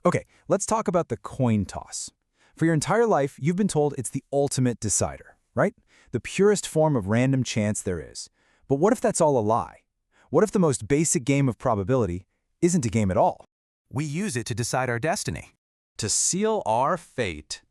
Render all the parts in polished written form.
Okay, let's talk about the coin toss. For your entire life, you've been told it's the ultimate decider, right? The purest form of random chance there is. But what if that's all a lie? What if the most basic game of probability isn't a game at all? We use it to decide our destiny, to seal our fate.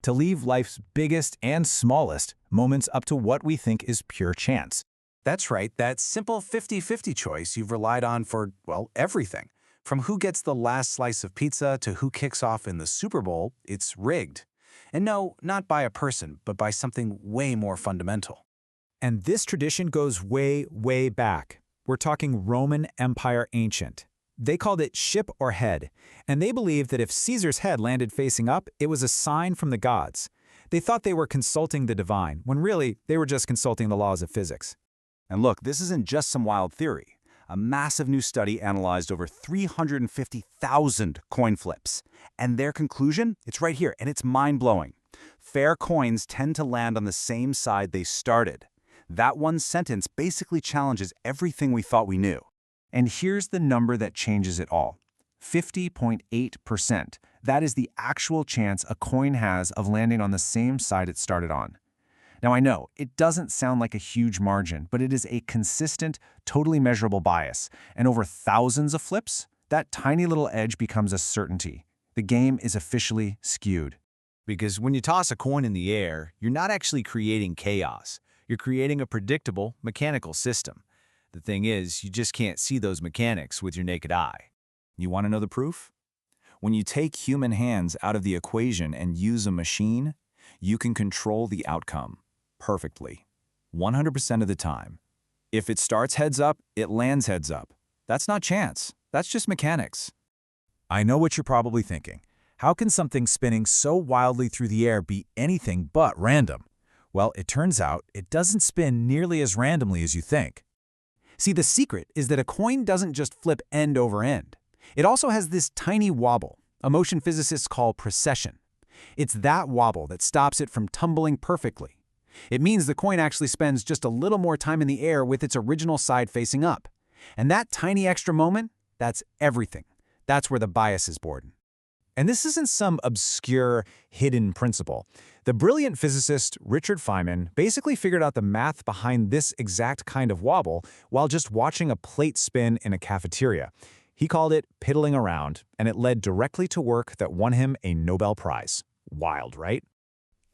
To leave life's biggest and smallest moments up to what we think is pure chance. That's right, that simple 50-50 choice you've relied on for, well, everything. From who gets the last slice of pizza to who kicks off in the Super Bowl, it's rigged. And no, not by a person, but by something way more fundamental. And this tradition goes way, way back. We're talking Roman Empire ancient. They called it ship or head, and they believed that if Caesar's head landed facing up, it was a sign from the gods. They thought they were consulting the divine, when really, they were just consulting the laws of physics. And look, this isn't just some wild theory. A massive new study analyzed over 350,000 coin flips. And their conclusion? It's right here, and it's mind-blowing. Fair coins tend to land on the same side they started. That one sentence basically challenges everything we thought we knew. And here's the number that changes it all. 50.8%. That is the actual chance a coin has of landing on the same side it started on. Now I know, it doesn't sound like a huge margin, but it is a consistent, totally measurable bias. And over thousands of flips, that tiny little edge becomes a certainty. The game is officially skewed. Because when you toss a coin in the air, you're not actually creating chaos. You're creating a predictable, mechanical system. The thing is, you just can't see those mechanics with your naked eye. You want to know the proof? When you take human hands out of the equation and use a machine, you can control the outcome perfectly, 100% of the time. If it starts heads up, it lands heads up. That's not chance. That's just mechanics. I know what you're probably thinking. How can something spinning so wildly through the air be anything but random? Well, it turns out it doesn't spin nearly as randomly as you think. See, the secret is that a coin doesn't just flip end over end. It also has this tiny wobble, a motion physicists call precession. It's that wobble that stops it from tumbling perfectly. It means the coin actually spends just a little more time in the air with its original side facing up. And that tiny extra moment, that's everything. That's where the bias is born. And this isn't some obscure, hidden principle. The brilliant physicist Richard Feynman basically figured out the math behind this exact kind of wobble while just watching a plate spin in a cafeteria. He called it piddling around, and it led directly to work that won him a Nobel Prize. Wild, right?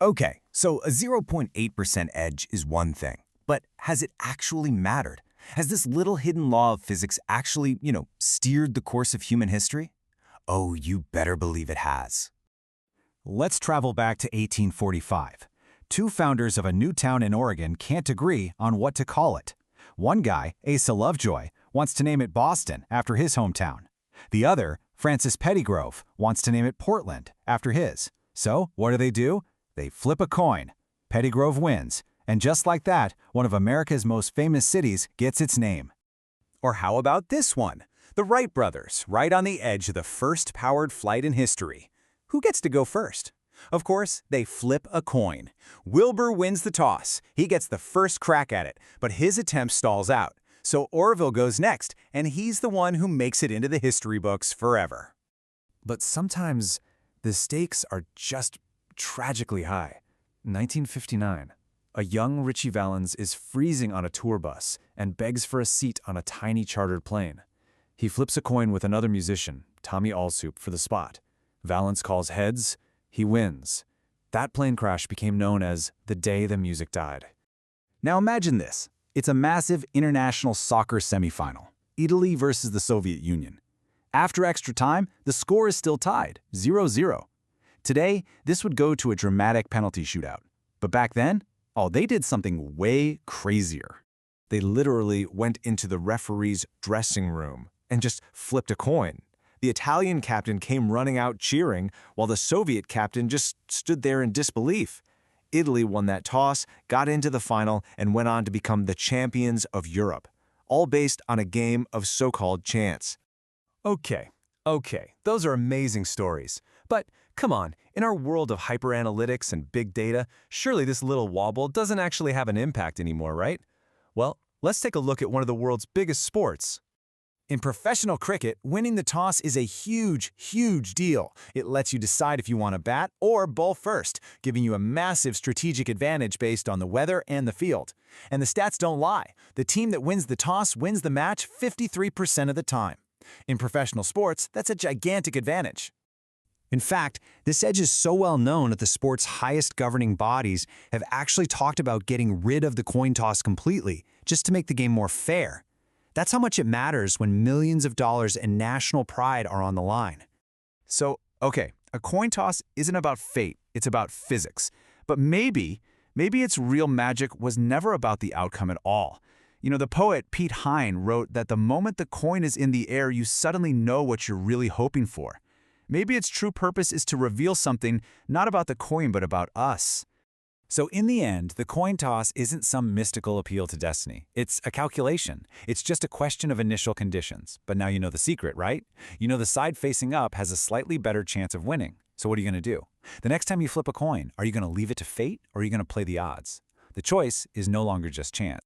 Okay, so a 0.8% edge is one thing, but has it actually mattered? Has this little hidden law of physics actually, steered the course of human history? Oh, you better believe it has. Let's travel back to 1845. Two founders of a new town in Oregon can't agree on what to call it. One guy, Asa Lovejoy, wants to name it Boston after his hometown. The other, Francis Pettygrove, wants to name it Portland after his. So, what do? They flip a coin. Pettygrove wins. And just like that, one of America's most famous cities gets its name. Or how about this one? The Wright brothers, right on the edge of the first powered flight in history. Who gets to go first? Of course, they flip a coin. Wilbur wins the toss. He gets the first crack at it, but his attempt stalls out. So Orville goes next, and he's the one who makes it into the history books forever. But sometimes the stakes are just tragically high. 1959. A young Richie Valens is freezing on a tour bus and begs for a seat on a tiny chartered plane. He flips a coin with another musician, Tommy Allsup, for the spot. Valens calls heads. He wins. That plane crash became known as the day the music died. Now imagine this. It's a massive international soccer semifinal. Italy versus the Soviet Union. After extra time, the score is still tied, 0-0. Today, this would go to a dramatic penalty shootout. But back then, they did something way crazier. They literally went into the referee's dressing room and just flipped a coin. The Italian captain came running out cheering, while the Soviet captain just stood there in disbelief. Italy won that toss, got into the final, and went on to become the champions of Europe, all based on a game of so-called chance. Okay, those are amazing stories. But come on, in our world of hyperanalytics and big data, surely this little wobble doesn't actually have an impact anymore, right? Well, let's take a look at one of the world's biggest sports. In professional cricket, winning the toss is a huge, huge deal. It lets you decide if you want to bat or bowl first, giving you a massive strategic advantage based on the weather and the field. And the stats don't lie. The team that wins the toss wins the match 53% of the time. In professional sports, that's a gigantic advantage. In fact, this edge is so well known that the sport's highest governing bodies have actually talked about getting rid of the coin toss completely, just to make the game more fair. That's how much it matters when millions of dollars and national pride are on the line. So, okay, a coin toss isn't about fate, it's about physics. But maybe its real magic was never about the outcome at all. You know, the poet Pete Hine wrote that the moment the coin is in the air, you suddenly know what you're really hoping for. Maybe its true purpose is to reveal something not about the coin, but about us. So in the end, the coin toss isn't some mystical appeal to destiny. It's a calculation. It's just a question of initial conditions. But now you know the secret, right? You know the side facing up has a slightly better chance of winning. So what are you going to do? The next time you flip a coin, are you going to leave it to fate or are you going to play the odds? The choice is no longer just chance.